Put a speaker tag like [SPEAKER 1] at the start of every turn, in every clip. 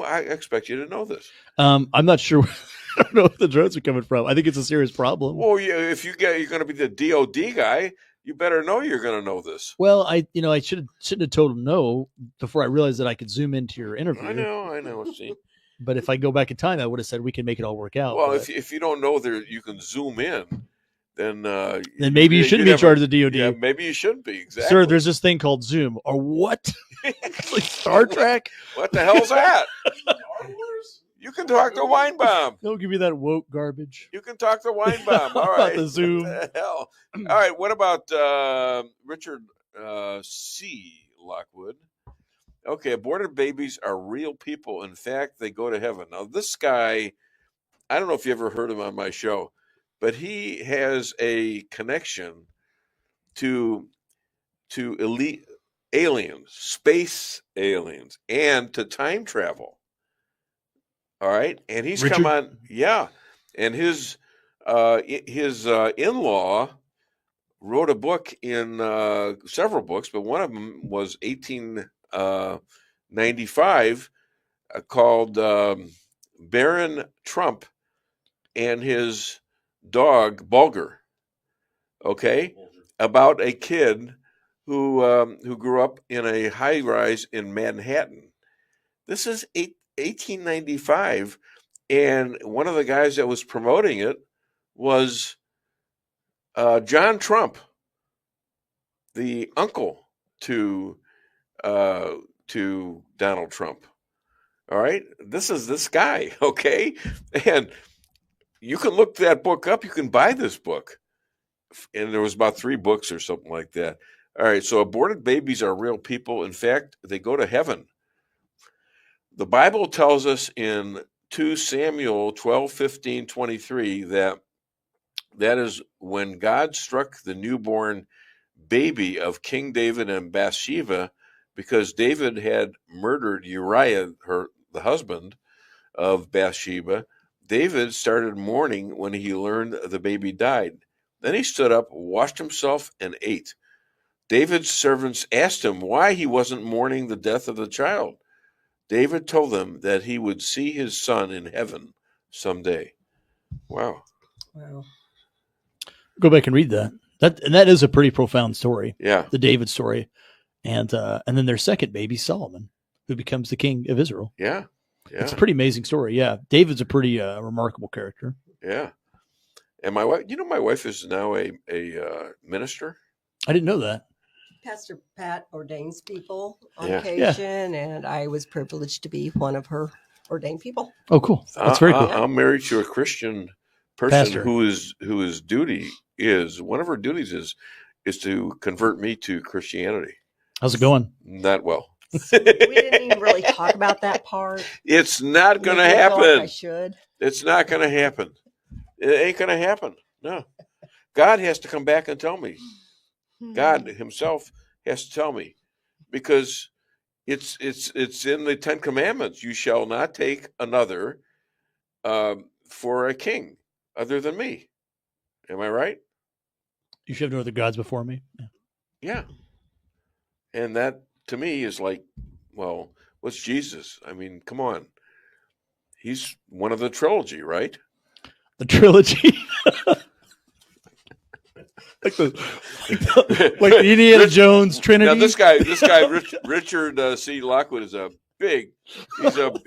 [SPEAKER 1] I expect you to know this.
[SPEAKER 2] I'm not sure. I don't know where the drones are coming from. I think it's a serious problem.
[SPEAKER 1] Well, yeah, if you're going to be the DOD guy, you better know you're going to know this.
[SPEAKER 2] Well, I shouldn't have told him no before I realized that I could zoom into your interview.
[SPEAKER 1] I know. See,
[SPEAKER 2] but if I go back in time, I would have said we can make it all work out.
[SPEAKER 1] Well,
[SPEAKER 2] but
[SPEAKER 1] if you don't know there, you can zoom in. Then
[SPEAKER 2] maybe you shouldn't be in charge of the DOD.
[SPEAKER 1] Yeah, maybe you shouldn't be. Exactly.
[SPEAKER 2] Sir, there's this thing called Zoom. Or what? Like Star Trek?
[SPEAKER 1] What the hell's that? You can talk to Weinbaum.
[SPEAKER 2] Don't give me that woke garbage.
[SPEAKER 1] You can talk to Weinbaum. All right.
[SPEAKER 2] About the Zoom.
[SPEAKER 1] What the hell? All right. What about Richard C. Lockwood? Okay, aborted babies are real people. In fact, they go to heaven. Now, this guy, I don't know if you ever heard him on my show, but he has a connection to elite aliens, space aliens, and to time travel. All right, and he's
[SPEAKER 2] Richard?
[SPEAKER 1] come on, yeah, and his in-law wrote a book in several books, but one of them was 1895 called Baron Trump and his dog Bulger. Okay, about a kid who grew up in a high rise in Manhattan. This is 1895, and one of the guys that was promoting it was John Trump, the uncle to Donald Trump. All right, this is this guy, okay, and you can look that book up. You can buy this book, and there was about 3 books or something like that. All right, so aborted babies are real people. In fact, they go to heaven. The Bible tells us in 2 Samuel 12:15-23 that is when God struck the newborn baby of King David and Bathsheba, because David had murdered Uriah, the husband of Bathsheba. David started mourning when he learned the baby died. Then he stood up, washed himself, and ate. David's servants asked him why he wasn't mourning the death of the child. David told them that he would see his son in heaven someday. Wow.
[SPEAKER 2] Go back and read that. That is a pretty profound story.
[SPEAKER 1] Yeah.
[SPEAKER 2] The David story. And then their second baby, Solomon, who becomes the king of Israel.
[SPEAKER 1] Yeah. Yeah.
[SPEAKER 2] It's a pretty amazing story. Yeah. David's a pretty remarkable character.
[SPEAKER 1] Yeah. And my wife, my wife is now a minister.
[SPEAKER 2] I didn't know that.
[SPEAKER 3] Pastor Pat ordains people on occasion, and I was privileged to be one of her ordained people.
[SPEAKER 2] Oh, cool. That's very cool.
[SPEAKER 1] I'm married to a Christian person whose duty is, one of her duties is to convert me to Christianity.
[SPEAKER 2] How's it going?
[SPEAKER 1] Not well.
[SPEAKER 3] We didn't even really talk about that part.
[SPEAKER 1] It's not going to happen.
[SPEAKER 3] Like I should.
[SPEAKER 1] It's not going to happen. It ain't going to happen. No. God has to come back and tell me. God himself has to tell me, because it's in the 10 Commandments. You shall not take another for a king other than me. Am I right?
[SPEAKER 2] You should have no other gods before me.
[SPEAKER 1] Yeah. And that to me is like, well, what's Jesus? I mean, come on. He's one of the trilogy, right?
[SPEAKER 2] The trilogy. like Indiana Jones Trinity.
[SPEAKER 1] Now this guy, Richard C. Lockwood is a big Catholic.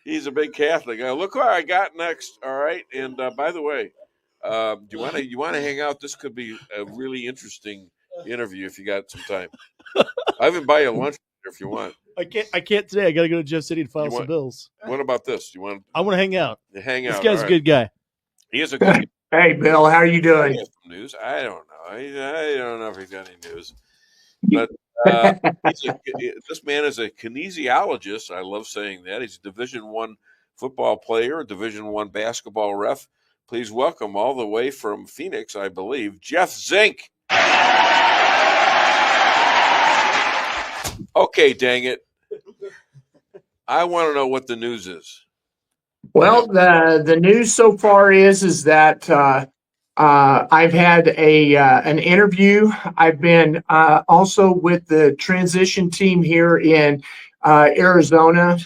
[SPEAKER 1] He's a big Catholic. Look who I got next. All right, and by the way, do you want to hang out? This could be a really interesting interview if you got some time. I even buy you lunch if you want.
[SPEAKER 2] I can't today. I got to go to Jeff City to file some bills.
[SPEAKER 1] What about this? I
[SPEAKER 2] want to hang out.
[SPEAKER 1] Hang out.
[SPEAKER 2] This guy's a good guy.
[SPEAKER 1] He is a good guy.
[SPEAKER 4] Hey, Bill, how are you doing?
[SPEAKER 1] News? I don't know. I don't know if he's got any news. But this man is a kinesiologist. I love saying that. He's a Division I football player, a Division I basketball ref. Please welcome all the way from Phoenix, I believe, Jeff Zink. Okay, dang it. I want to know what the news is.
[SPEAKER 4] Well, the news so far is that I've had an interview. I've been also with the transition team here in Arizona.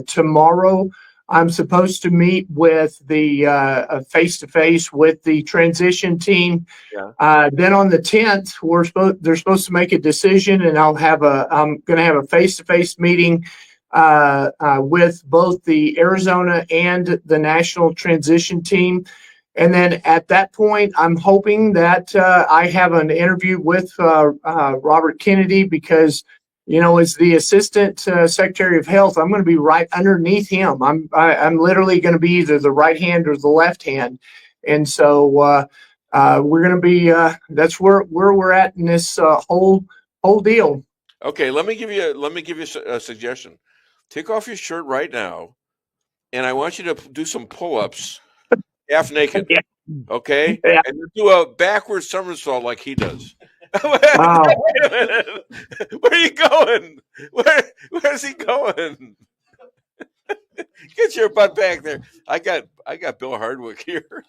[SPEAKER 4] Tomorrow, I'm supposed to meet with the face-to-face with the transition team.
[SPEAKER 1] Yeah.
[SPEAKER 4] Then on the 10th, they're supposed to make a decision, and I'm going to have a face-to-face meeting with both the Arizona and the national transition team. And then at that point, I'm hoping that I have an interview with Robert Kennedy, because, as the Assistant Secretary of Health, I'm going to be right underneath him. I'm literally going to be either the right hand or the left hand. And so we're going to be, that's where we're at in this whole deal.
[SPEAKER 1] Okay, let me give you a suggestion. Take off your shirt right now, and I want you to do some pull-ups, half naked.
[SPEAKER 4] Yeah.
[SPEAKER 1] Okay,
[SPEAKER 4] Yeah.
[SPEAKER 1] and do a backward somersault like he does.
[SPEAKER 4] Wow.
[SPEAKER 1] Wait a minute. Where are you going? Where's he going? Get your butt back there. I got Bill Hardwick here.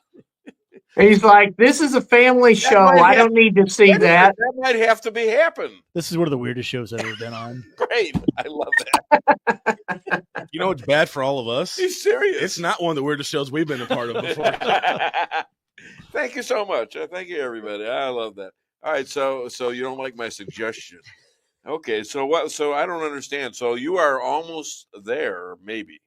[SPEAKER 4] He's like, this is a family show. I don't need to see that.
[SPEAKER 1] That might have to happen.
[SPEAKER 2] This is one of the weirdest shows I've ever been on.
[SPEAKER 1] Great. I love that.
[SPEAKER 5] You know what's bad for all of us?
[SPEAKER 1] He's serious.
[SPEAKER 5] It's not one of the weirdest shows we've been a part of before.
[SPEAKER 1] Thank you so much. Thank you, everybody. I love that. All right, so you don't like my suggestion. Okay, so what? So I don't understand. So you are almost there, maybe,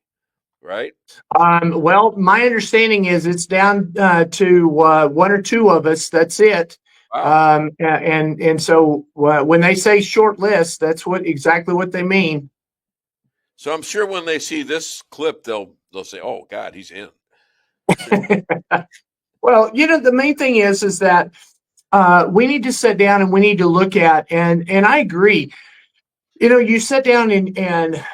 [SPEAKER 1] right?
[SPEAKER 4] Well, my understanding is it's down to one or two of us. That's it.
[SPEAKER 1] Wow.
[SPEAKER 4] And so when they say short list, that's exactly what they mean.
[SPEAKER 1] So I'm sure when they see this clip, they'll say, "Oh God, he's in."
[SPEAKER 4] Well, the main thing is that we need to sit down and we need to look at, and I agree. You sit down and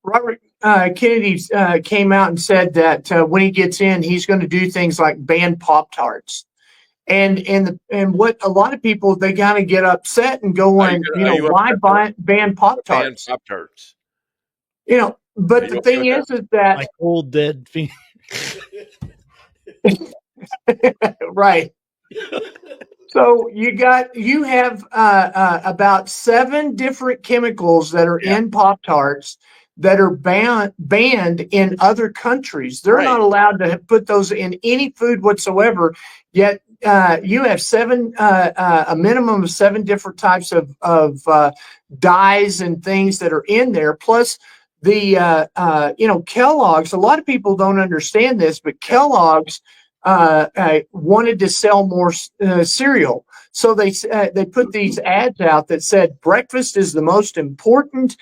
[SPEAKER 4] Robert Kennedy came out and said that when he gets in, he's going to do things like ban Pop-Tarts. And what a lot of people, they kind of get upset and go on, why ban Pop-Tarts?
[SPEAKER 1] Ban Pop-Tarts.
[SPEAKER 4] But the thing is that
[SPEAKER 2] like old dead fiend.
[SPEAKER 4] right. So you have about 7 different chemicals that are in Pop-Tarts that are banned in other countries. They're not allowed to put those in any food whatsoever. Yet you have a minimum of 7 different types of dyes and things that are in there. Plus the Kellogg's. A lot of people don't understand this, but Kellogg's wanted to sell more cereal. So they put these ads out that said breakfast is the most important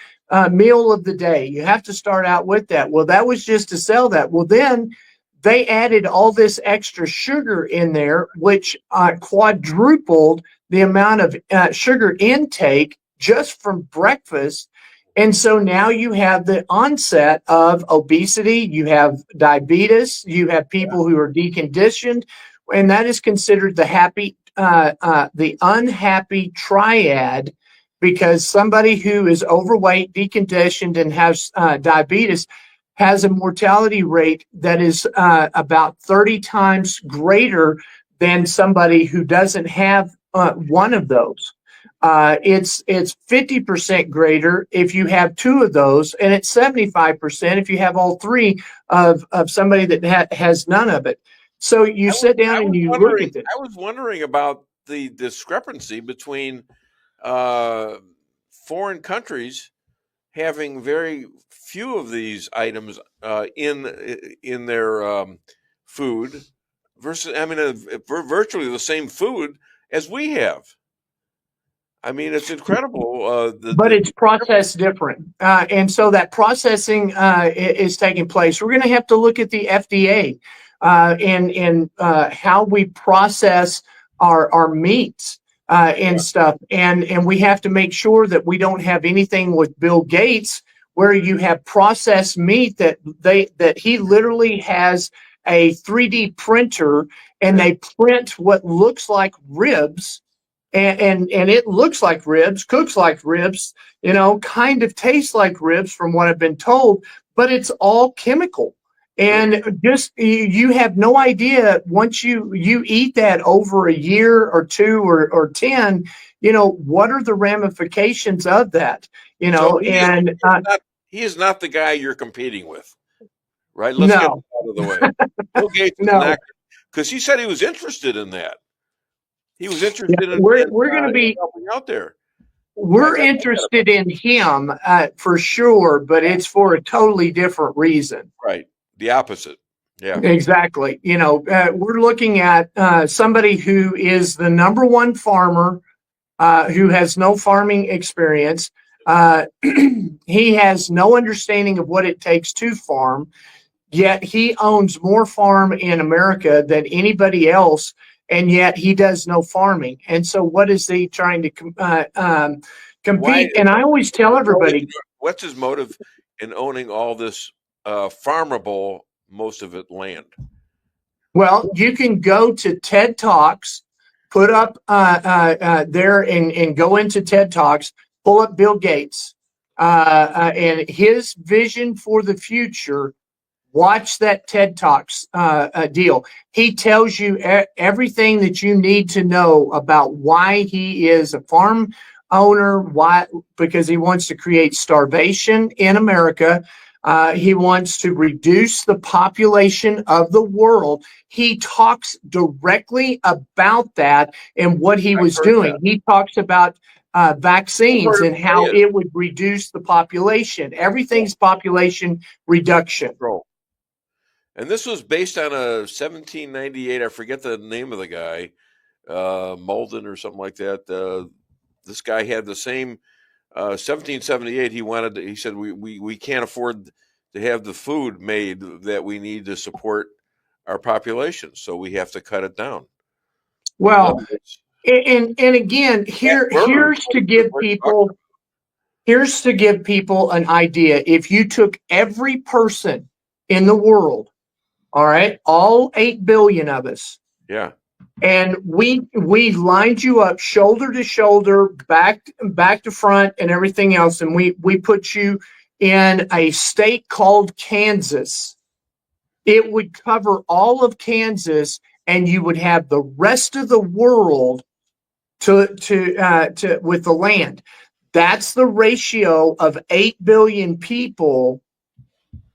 [SPEAKER 4] meal of the day. You have to start out with that. Well, that was just to sell that. Well, then they added all this extra sugar in there, which quadrupled the amount of sugar intake just from breakfast. And so now you have the onset of obesity, you have diabetes, you have people who are deconditioned, and that is considered the unhappy triad, because somebody who is overweight, deconditioned, and has diabetes has a mortality rate that is about 30 times greater than somebody who doesn't have one of those. It's 50% greater if you have 2 of those, and it's 75% if you have all 3 of somebody that has none of it. So you sit down and you look at it.
[SPEAKER 1] I was wondering about the discrepancy between foreign countries having very few of these items in their food versus, virtually the same food as we have. I mean, it's incredible.
[SPEAKER 4] But it's processed different. And so that processing is taking place. We're going to have to look at the FDA and how we process our meats and stuff. And we have to make sure that we don't have anything with Bill Gates where you have processed meat that he literally has a 3D printer and they print what looks like ribs. And it looks like ribs, cooks like ribs, kind of tastes like ribs from what I've been told, but it's all chemical. And just you have no idea once you eat that over a year or 2 or 10, what are the ramifications of that? you know,
[SPEAKER 1] So
[SPEAKER 4] and
[SPEAKER 1] he is not the guy you're competing with, right? Let's get
[SPEAKER 4] no,
[SPEAKER 1] that out of the way. Bill Gates is
[SPEAKER 4] no,
[SPEAKER 1] not, because he said he was interested in that. He was
[SPEAKER 4] yeah,
[SPEAKER 1] interested in,
[SPEAKER 4] we're going to
[SPEAKER 1] in
[SPEAKER 4] be,
[SPEAKER 1] helping out there.
[SPEAKER 4] we're interested in him for sure, but it's for a totally different reason.
[SPEAKER 1] Right. The opposite. Yeah.
[SPEAKER 4] Exactly. You know, we're looking at somebody who is the number one farmer who has no farming experience. He has no understanding of what it takes to farm, yet he owns more farm in America than anybody else, and yet he does no farming. And so, what is he trying to compete? And I always tell everybody,
[SPEAKER 1] what's his motive in owning all this farmable, most of it, land?
[SPEAKER 4] well, you can go to TED Talks, put up there and go into TED Talks, pull up Bill Gates and his vision for the future. Watch that TED Talks deal. He tells you everything that you need to know about why he is a farm owner, why, because he wants to create starvation in America. He wants to reduce the population of the world. He talks directly about that and what he was doing. That. He talks about vaccines and how it would reduce the population. Everything's population reduction.
[SPEAKER 1] And this was based on a 1798, I forget the name of the guy, Malden or something like that. This guy had the same 1778. He said we can't afford to have the food made that we need to support our population, so we have to cut it down.
[SPEAKER 4] Well, and again, here's to give people an idea. If you took every person in the world, all right, all 8 billion of us,
[SPEAKER 1] yeah,
[SPEAKER 4] and we lined you up shoulder to shoulder, back to front, and everything else, and we put you in a state called Kansas, it would cover all of Kansas, and you would have the rest of the world to with the land. That's the ratio of 8 billion people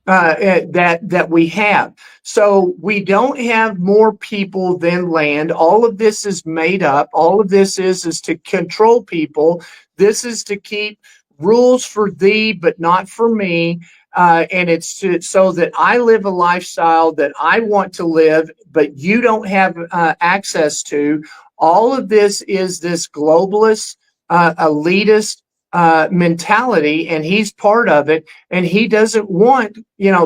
[SPEAKER 4] that we have. So we don't have more people than land. All of this is made up. All of this is to control people. This is to keep rules for thee, but not for me. And it's so that I live a lifestyle that I want to live, but you don't have access to. All of this is this globalist, elitist mentality, and he's part of it. And he doesn't want,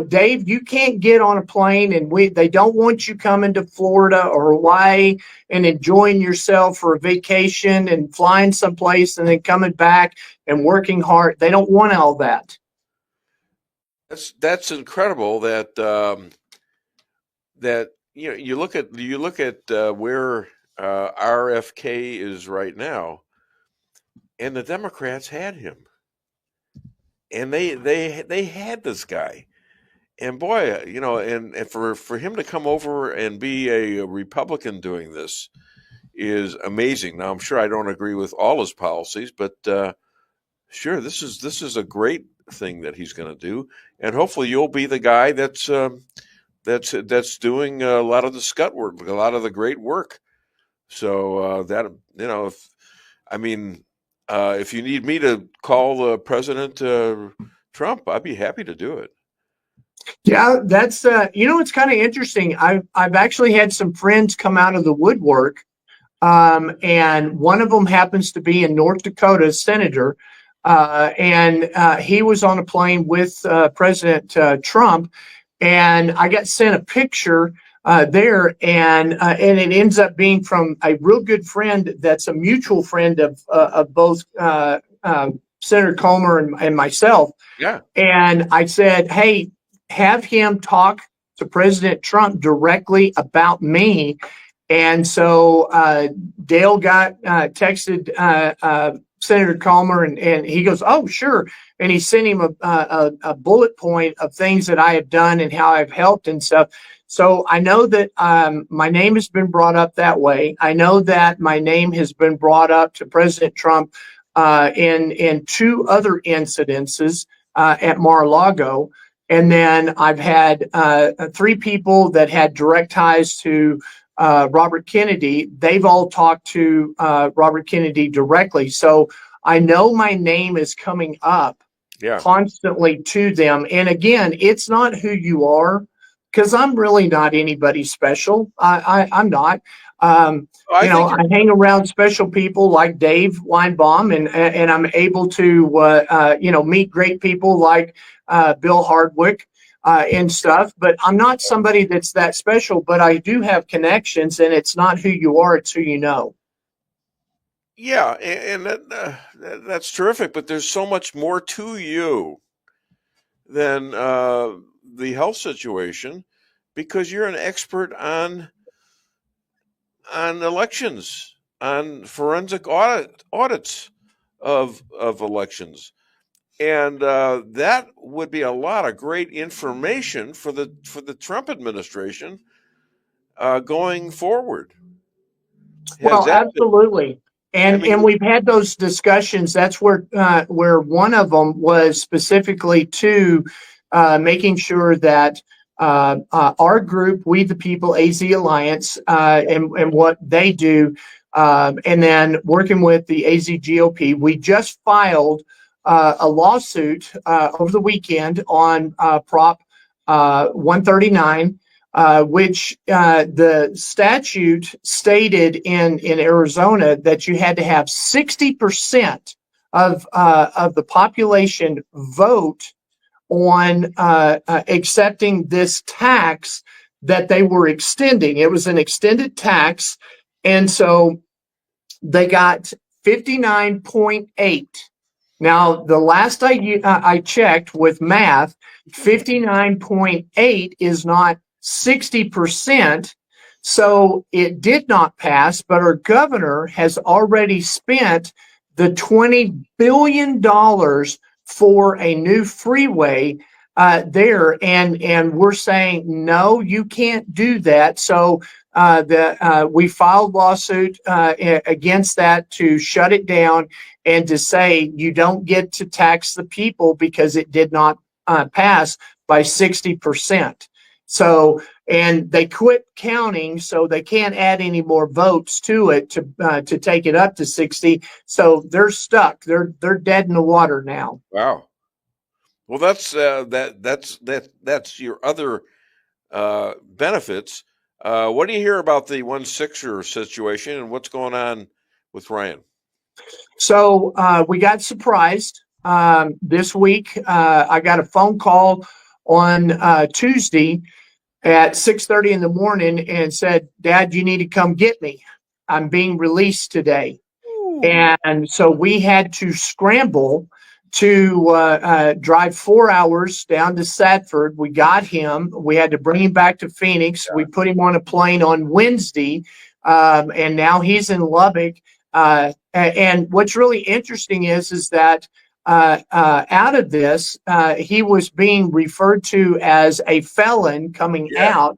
[SPEAKER 4] Dave, you can't get on a plane, and they don't want you coming to Florida or Hawaii and enjoying yourself for a vacation and flying someplace and then coming back and working hard. They don't want all that.
[SPEAKER 1] That's incredible that you look at where RFK is right now, and the Democrats had him, and they had this guy, and boy, and for him to come over and be a Republican doing this is amazing. Now I'm sure I don't agree with all his policies, but sure, this is a great thing that he's going to do, and hopefully you'll be the guy that's doing a lot of the scut work, a lot of the great work. So if you need me to call President Trump, I'd be happy to do it.
[SPEAKER 4] Yeah, that's it's kind of interesting. I've actually had some friends come out of the woodwork, and one of them happens to be in North Dakota, senator. And he was on a plane with President Trump, and I got sent a picture there, and it ends up being from a real good friend that's a mutual friend of both Senator Comer and myself.
[SPEAKER 1] Yeah.
[SPEAKER 4] And I said, hey, have him talk to President Trump directly about me. And so Dale got texted Senator Comer, and he goes, oh, sure. And he sent him a bullet point of things that I have done and how I've helped and stuff. So I know that my name has been brought up that way. I know that my name has been brought up to President Trump in two other incidences at Mar-a-Lago. And then I've had 3 people that had direct ties to Robert Kennedy. They've all talked to Robert Kennedy directly. So I know my name is coming up constantly to them. And again, it's not who you are, because I'm really not anybody special. I'm not. I hang around special people like Dave Weinbaum, and I'm able to, meet great people like Bill Hardwick and stuff. But I'm not somebody that's that special, but I do have connections, and it's not who you are, it's who you know.
[SPEAKER 1] Yeah, and that's terrific, but there's so much more to you than the health situation, because you're an expert on elections, on forensic audits of elections, and that would be a lot of great information for the Trump administration going forward.
[SPEAKER 4] Well, absolutely. And we've had those discussions. That's where one of them was specifically to making sure that our group, We the People, AZ Alliance, and what they do, and then working with the AZ GOP, we just filed a lawsuit over the weekend on Prop 139. Which the statute stated in Arizona that you had to have 60% of the population vote on accepting this tax that they were extending. It was an extended tax, and so they got 59.8. Now, the last I checked with math, 59.8 is not 60%, so it did not pass, but our governor has already spent the $20 billion for a new freeway there, and we're saying, no, you can't do that. So we filed lawsuit against that to shut it down and to say you don't get to tax the people because it did not pass by 60%. So, and they quit counting, so they can't add any more votes to it to take it up to 60. So they're stuck. They're dead in the water now.
[SPEAKER 1] Wow. Well, that's your other benefits. What do you hear about the 1/6er situation and what's going on with Ryan?
[SPEAKER 4] So we got surprised this week. I got a phone call on Tuesday at 6:30 in the morning and said, "Dad, you need to come get me. I'm being released today." Ooh. And so we had to scramble to drive 4 hours down to Sadford. We got him. We had to bring him back to Phoenix. We put him on a plane on Wednesday, and now he's in Lubbock. And what's really interesting is that out of this, he was being referred to as a felon coming out,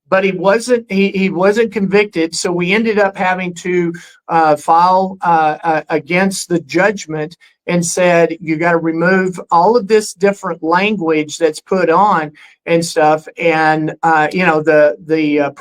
[SPEAKER 4] but he wasn't. He wasn't convicted. So we ended up having to file against the judgment and said you got to remove all of this different language that's put on and stuff. And the